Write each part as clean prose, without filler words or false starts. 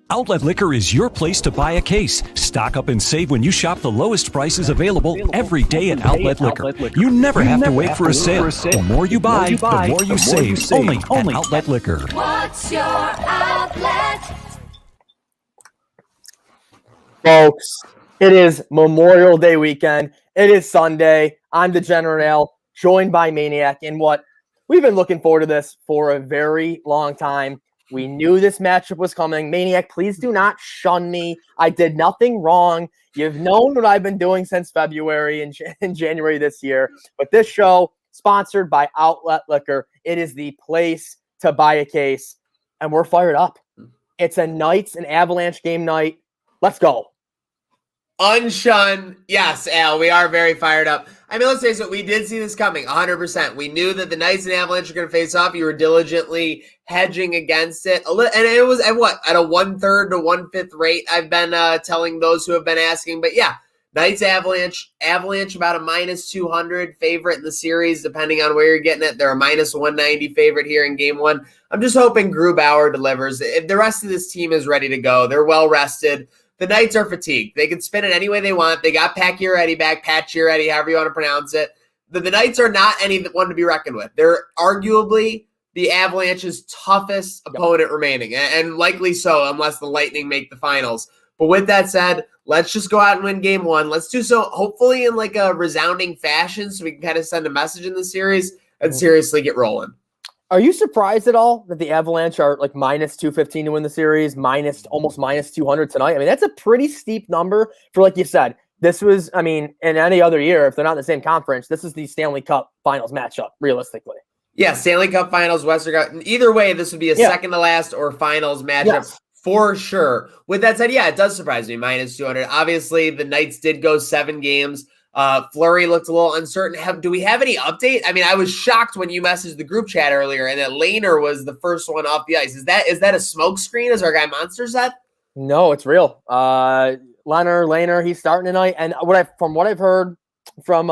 Outlet Liquor is your place to buy a case. Stock up and save when you shop the lowest prices available every day at Outlet Liquor. You never have to wait for a sale. The more you buy, the more you save. Only at Outlet Liquor. What's your outlet? Folks, it is Memorial Day weekend. It is Sunday. I'm Degenerate Al, joined by Maniac, and what we've been looking forward to this for a very long time. We knew this matchup was coming. Maniac, please do not shun me. I did nothing wrong. You've known what I've been doing since February and January this year. But this show, sponsored by Outlet Liquor, it is the place to buy a case, and we're fired up. It's a Knights and Avalanche game night. Let's go. Unshun. Yes, Al, we are very fired up. I mean, let's face it, we did see this coming 100%. We knew that the Knights and Avalanche are going to face off. You were diligently hedging against it. And it was at what? At a 1/3 to 1/5 rate, I've been telling those who have been asking. But yeah, Knights Avalanche about a -200 favorite in the series, depending on where you're getting it. They're a -190 favorite here in game one. I'm just hoping Grubauer delivers. If the rest of this team is ready to go, they're well rested. The Knights are fatigued. They can spin it any way they want. They got Pacioretty back, Pacioretty, however you want to pronounce it. The Knights are not anyone to be reckoned with. They're arguably the Avalanche's toughest opponent remaining, and likely so unless the Lightning make the finals. But with that said, let's just go out and win game one. Let's do so hopefully in like a resounding fashion so we can kind of send a message in the series and seriously get rolling. Are you surprised at all that the Avalanche are like -215 to win the series, almost -200 tonight? I mean, that's a pretty steep number for, like you said, this was, I mean, in any other year, if they're not in the same conference, this is the Stanley Cup Finals matchup, realistically. Yeah, Stanley Cup Finals, Western Cup. Either way, this would be a second to last or finals matchup for sure. With that said, yeah, it does surprise me, -200. Obviously, the Knights did go 7 games. Fleury looked a little uncertain. Do we have any update? I mean, I was shocked when you messaged the group chat earlier and that Lehner was the first one off the ice. Is that a smoke screen, as our guy Monster said? No, it's real. Lehner, he's starting tonight. And from what I've heard from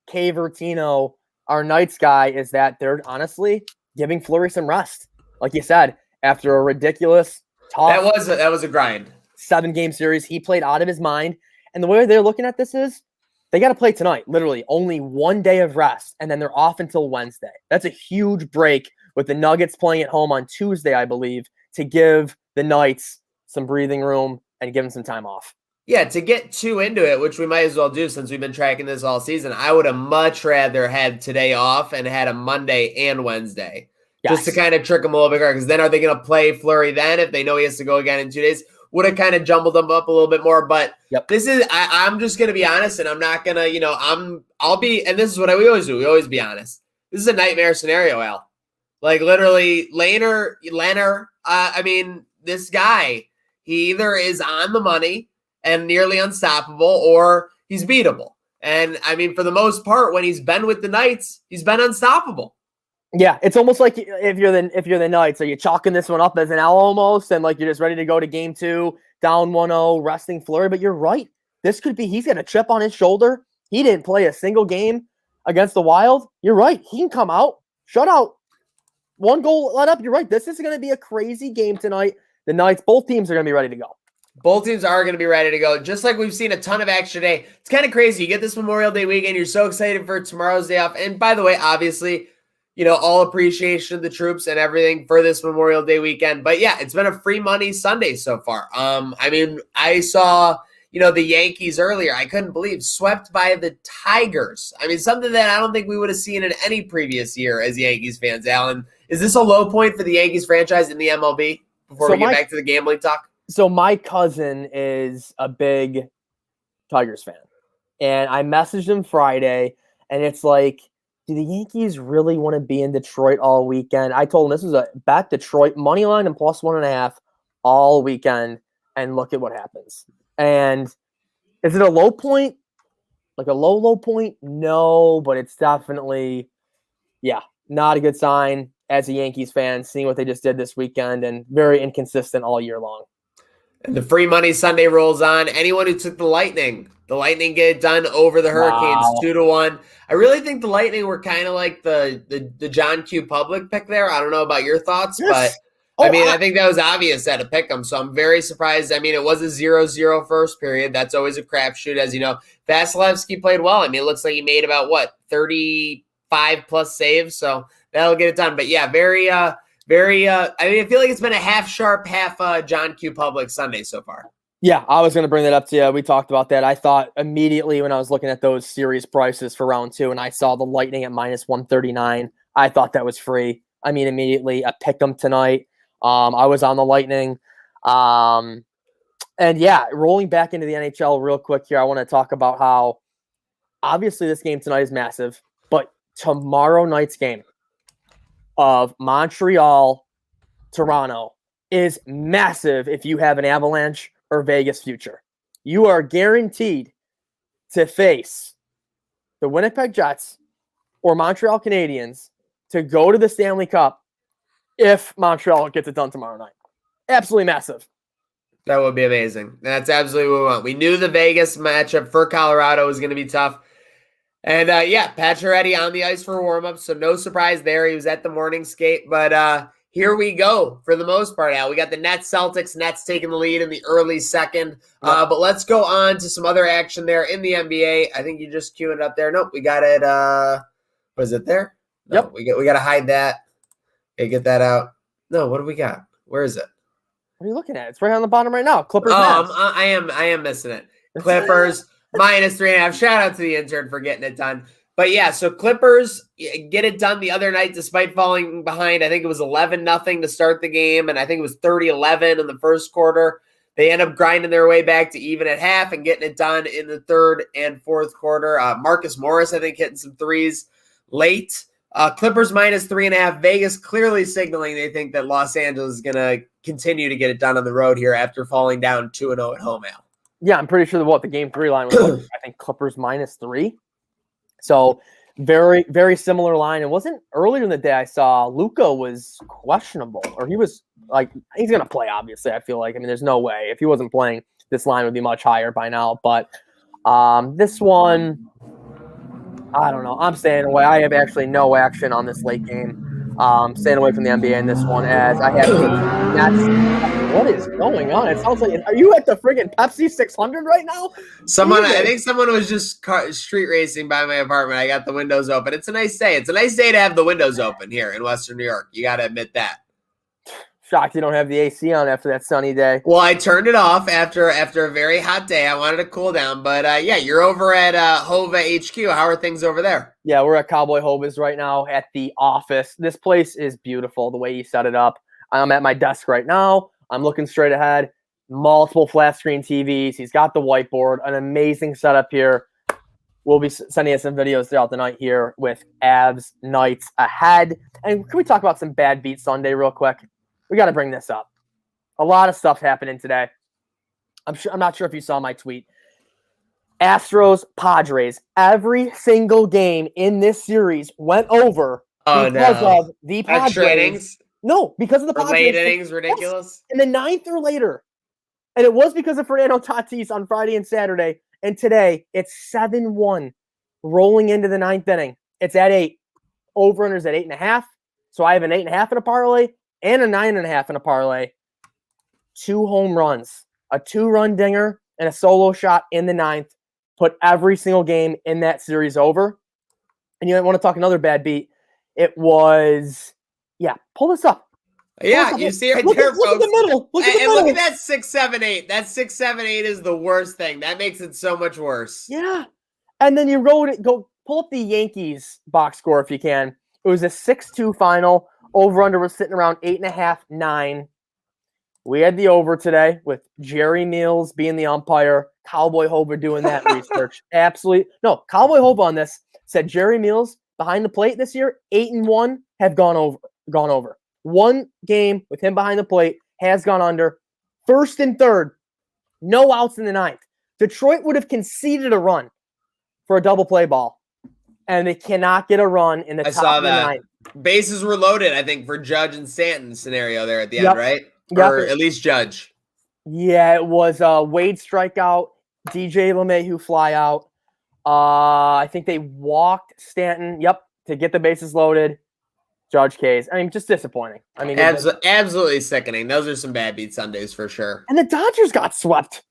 Kay Vertino, our Knights guy, is that they're honestly giving Fleury some rest. Like you said, after a ridiculous tough that was a grind 7-game series, he played out of his mind. And the way they're looking at this is, they got to play tonight, literally only 1 day of rest, and then they're off until Wednesday. That's a huge break with the Nuggets playing at home on Tuesday, I believe, to give the Knights some breathing room and give them some time off. Yeah, to get 2 into it, which we might as well do since we've been tracking this all season, I would have much rather had today off and had a Monday and Wednesday. Just to kind of trick them a little bit, because then are they going to play Fleury then if they know he has to go again in 2 days? Would have kind of jumbled them up a little bit more, but this is, I'm just going to be honest, and I'm not going to, I'll be, and this is what we always do. We always be honest. This is a nightmare scenario, Al. Like literally Lehner, I mean, this guy, he either is on the money and nearly unstoppable or he's beatable. And I mean, for the most part, when he's been with the Knights, he's been unstoppable. Yeah, it's almost like if you're the Knights, are you chalking this one up as an L almost, and like you're just ready to go to game 2, down 1-0, resting Fleury? But you're right. This could be, he's got a chip on his shoulder. He didn't play a single game against the Wild. You're right. He can come out, shut out, 1 goal let up. You're right. This is going to be a crazy game tonight. The Knights, both teams are going to be ready to go. Both teams are going to be ready to go, just like we've seen a ton of action today. It's kind of crazy. You get this Memorial Day weekend. You're so excited for tomorrow's day off. And by the way, obviously, all appreciation of the troops and everything for this Memorial Day weekend. But yeah, it's been a free money Sunday so far. I mean, I saw, the Yankees earlier. I couldn't believe swept by the Tigers. I mean, something that I don't think we would have seen in any previous year as Yankees fans. Alan, is this a low point for the Yankees franchise in the MLB before we get back to the gambling talk? So my cousin is a big Tigers fan, and I messaged him Friday, and it's like, do the Yankees really want to be in Detroit all weekend? I told him this is a bet Detroit money line and +1.5 all weekend, and look at what happens. And is it a low point? Like a low point? No, but it's definitely, not a good sign as a Yankees fan, seeing what they just did this weekend, and very inconsistent all year long. And the free money Sunday rolls on. Anyone who took the Lightning get it done over the Hurricanes 2-1. I really think the Lightning were kind of like the John Q. Public pick there. I don't know about your thoughts, but I mean, I think that was obvious at a pick 'em, so I'm very surprised. I mean, it was a 0-0 first period. That's always a crapshoot, as you know. Vasilevsky played well. I mean, it looks like he made about, 35 plus saves, so that'll get it done. But yeah, very, I mean, I feel like it's been a half sharp, half John Q. Public Sunday so far. Yeah, I was going to bring that up to you. We talked about that. I thought immediately when I was looking at those series prices for round 2 and I saw the Lightning at -139, I thought that was free. I mean, immediately a pick 'em tonight. I was on the Lightning. And yeah, rolling back into the NHL real quick here, I want to talk about how obviously this game tonight is massive, but tomorrow night's game of Montreal, Toronto is massive if you have an Avalanche or Vegas future. You are guaranteed to face the Winnipeg Jets or Montreal Canadiens to go to the Stanley Cup if Montreal gets it done tomorrow night. Absolutely massive. That would be amazing. That's absolutely what we want. We knew the Vegas matchup for Colorado was going to be tough. And yeah, Pacioretty on the ice for warm-up, so no surprise there. He was at the morning skate. But here we go for the most part, Al. We got the Nets, Celtics. Nets taking the lead in the early second. But let's go on to some other action there in the NBA. I think you just queued it up there. Nope, we got it. Was it there? No, Yep. We got to hide that. Okay, get that out. No, what do we got? Where is it? What are you looking at? It's right on the bottom right now. Clippers. I am missing it. Clippers -3.5. Shout out to the intern for getting it done. But yeah, so Clippers get it done the other night despite falling behind. I think it was 11-0 to start the game, and I think it was 30-11 in the first quarter. They end up grinding their way back to even at half and getting it done in the third and fourth quarter. Marcus Morris, I think, hitting some threes late. Clippers -3.5. Vegas clearly signaling they think that Los Angeles is going to continue to get it done on the road here after falling down 2-0 at home, Al. Yeah, I'm pretty sure the game 3 line was, I think, Clippers -3. So very, very similar line. It wasn't earlier in the day I saw Luka was questionable, or he was like, he's going to play, obviously, I feel like. I mean, there's no way. If he wasn't playing, this line would be much higher by now. But this one, I don't know. I'm staying away. I have actually no action on this late game. Staying away from the NBA in this one as I have what is going on? It sounds like, are you at the friggin' Pepsi 600 right now? I think someone was just street racing by my apartment. I got the windows open. It's a nice day. It's a nice day to have the windows open here in Western New York. You got to admit that. Shocked you don't have the AC on after that sunny day. Well, I turned it off after a very hot day. I wanted to cool down. But yeah, you're over at Hova HQ. How are things over there? Yeah, we're at Cowboy Hova's right now at the office. This place is beautiful the way he set it up. I'm at my desk right now. I'm looking straight ahead. Multiple flat screen TVs. He's got the whiteboard. An amazing setup here. We'll be sending you some videos throughout the night here with Avs nights ahead. And can we talk about some Bad Beat Sunday real quick? We got to bring this up. A lot of stuff happening today. I'm not sure if you saw my tweet. Astros, Padres. Every single game in this series went over because of the Padres. Extra innings? No, because of the Padres. Late innings, ridiculous. In the ninth or later. And it was because of Fernando Tatis on Friday and Saturday. And today, it's 7-1 rolling into the ninth inning. It's at 8. Over-under's at 8.5. So I have an 8.5 in a parlay and a 9.5 in a parlay. 2 home runs, a 2-run dinger, and a solo shot in the ninth. Put every single game in that series over. And you want to talk another bad beat. It was, pull this up. Yeah, you see right there, folks. Look at the middle. Look at that 6-7-8. That 6-7-8 is the worst thing. That makes it so much worse. Yeah. And then you go pull up the Yankees box score if you can. It was a 6-2 final. Over-under was sitting around 8.5, 9. We had the over today with Jerry Meals being the umpire. Cowboy Hova doing that research. Absolutely. No, Cowboy Hova on this said Jerry Meals behind the plate this year, 8-1 have gone over. One game with him behind the plate has gone under. First and third, no outs in the ninth. Detroit would have conceded a run for a double play ball, and they cannot get a run in the top of the ninth. Bases were loaded, I think, for Judge and Stanton scenario there at the end, right? Or at least Judge. Yeah, it was Wade strikeout, DJ LeMahieu fly out. I think they walked Stanton, to get the bases loaded. Judge case. I mean, just disappointing. I mean, Absolutely sickening. Those are some bad beat Sundays for sure. and the Dodgers got swept.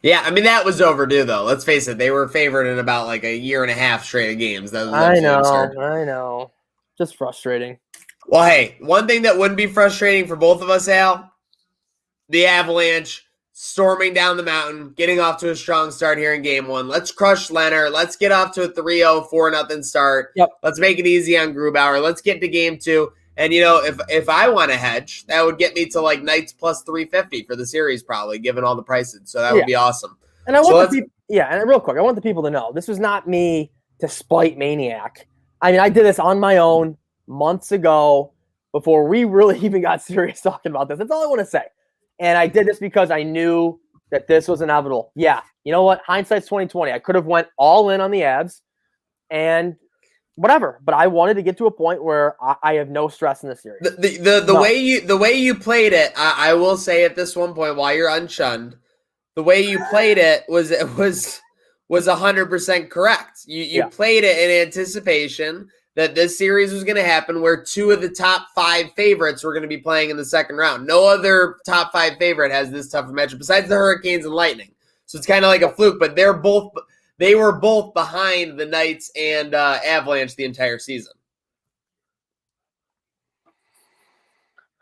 Yeah, I mean, that was overdue, though. Let's face it. They were favored in about like a year and a half straight of games. That was I absurd. know. Just frustrating. Well, hey, one thing that wouldn't be frustrating for both of us, Al, the Avalanche storming down the mountain, getting off to a strong start here in game one. Let's crush Leonard. Let's get off to a 3-0, 4-0 start. Yep. Let's make it easy on Grubauer. Let's get to game two. And, if I want to hedge, that would get me to like Knights plus 350 for the series probably, given all the prices. So that would be awesome. And I want and real quick, I want the people to know, this was not me to spite Maniac. I mean, I did this on my own months ago before we really even got serious talking about this. That's all I want to say. And I did this because I knew that this was inevitable. Yeah, you know what? Hindsight's 2020. I could have went all in on the Avs and whatever, but I wanted to get to a point where I have no stress in the series. The way you played it, I will say at this one point while you're unshunned, the way you played it was 100% correct. You played it in anticipation that this series was going to happen where two of the top 5 favorites were going to be playing in the second round. No other top 5 favorite has this tough a matchup besides the Hurricanes and Lightning. So it's kind of like a fluke, but they were both behind the Knights and Avalanche the entire season.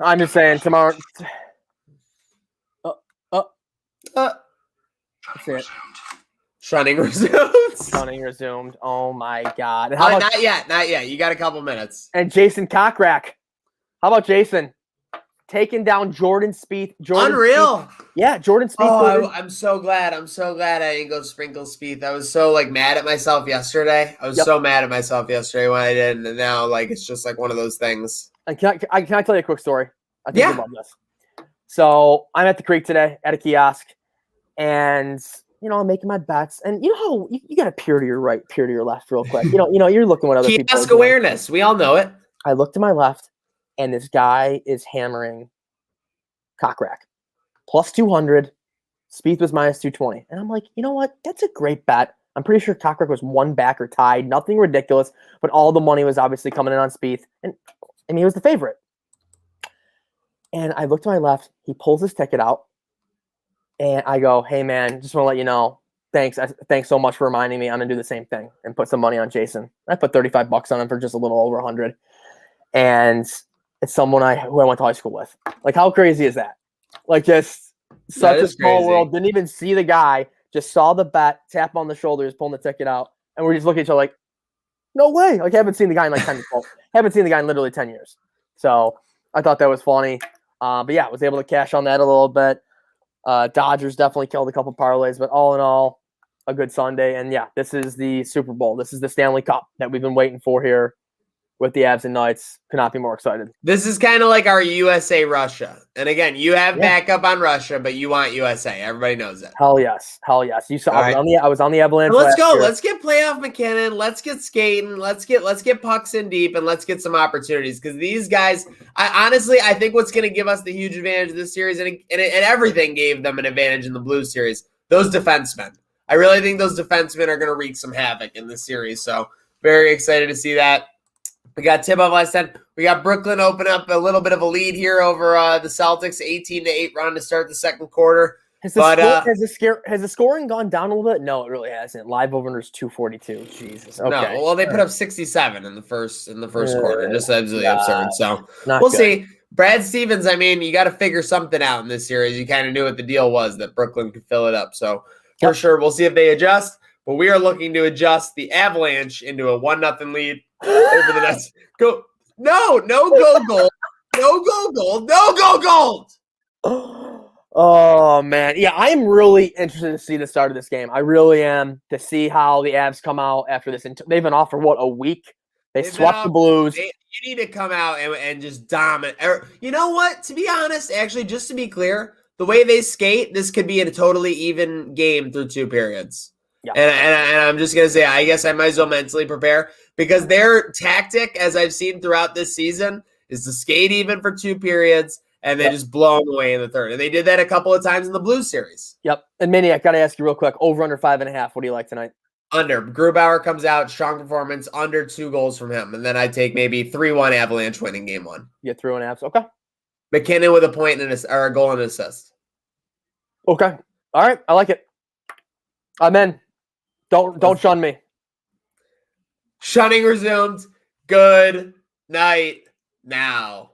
I'm just saying tomorrow. That's it. Shunning resumed. Oh my God! Not yet. You got a couple minutes. And Jason Kokrak. How about Jason taking down Jordan Spieth? Unreal. Yeah, Jordan Spieth. Oh, I'm so glad. I didn't go sprinkle Spieth. I was so mad at myself yesterday. I was so mad at myself yesterday when I didn't, and now it's just one of those things. And can I tell you a quick story? I think you love this. So I'm at the creek today at a kiosk, and I'm making my bets, and you know how you got to peer to your right, peer to your left, real quick. You're looking what other people. Kiosk awareness. We all know it. I look to my left, and this guy is hammering Kokrak plus 200. Spieth was minus 220, and I'm like, you know what? That's a great bet. I'm pretty sure Kokrak was one back or tied. Nothing ridiculous, but all the money was obviously coming in on Spieth, and he was the favorite. And I look to my left. He pulls his ticket out. And I go, hey, man, just want to let you know, thanks so much for reminding me. I'm going to do the same thing and put some money on Jason. I put $35 on him for just a little over 100. And it's someone who I went to high school with. How crazy is that? Just such a small world. Didn't even see the guy. Just saw the bet, tap on the shoulder, just pulling the ticket out. And we're just looking at each other like, no way. I haven't seen the guy in 10 years. Haven't seen the guy in literally 10 years. So I thought that was funny. But yeah, I was able to cash on that a little bit. Dodgers definitely killed a couple parlays, but all in all, a good Sunday. And yeah, this is the Super Bowl. This is the Stanley Cup that we've been waiting for here with the Avs and Knights. Could not be more excited. This is kind of like our USA Russia. And again, you have backup on Russia, but you want USA. Everybody knows that. Hell yes. You saw I was on the Avalanche. Let's go. Let's get playoff McKinnon. Let's get skating. Let's get pucks in deep, and let's get some opportunities. Because these guys, I think what's going to give us the huge advantage of this series, and everything gave them an advantage in the Blues series, those defensemen. I really think those defensemen are going to wreak some havoc in this series. So very excited to see that. We got tip-off last 10. We got Brooklyn open up a little bit of a lead here over the Celtics, 18-8 run to start the second quarter. Has the scoring gone down a little bit? No, it really hasn't. Live over-unders 242. Jesus. Okay. No, well, they put up 67 in the first quarter. Just absolutely absurd. So we'll see. Brad Stevens, you got to figure something out in this series. You kind of knew what the deal was, that Brooklyn could fill it up. So for sure, we'll see if they adjust. But we are looking to adjust the Avalanche into a 1-0 lead over the Nets. Go. No go gold. No go gold. No go gold. Oh, man. Yeah, I'm really interested to see the start of this game. I really am, to see how the Avs come out after this. They've been off for, a week? They've swept the Blues. You need to come out and just dominate. You know what? To be honest, actually, just to be clear, the way they skate, this could be a totally even game through 2 periods. Yeah. And I'm just going to say, I guess I might as well mentally prepare, because their tactic, as I've seen throughout this season, is to skate even for 2 periods and then just blow them away in the third. And they did that a couple of times in the Blues series. Yep. And Maniac, got to ask you real quick, over under 5.5. What do you like tonight? Under. Grubauer comes out, strong performance, under 2 goals from him. And then I take maybe 3-1 Avalanche winning game 1. Get through an abs. Okay. McKinnon with a point and or a goal and assist. Okay. All right. I like it. I'm in. Don't shun me. Shunning resumed. Good night now.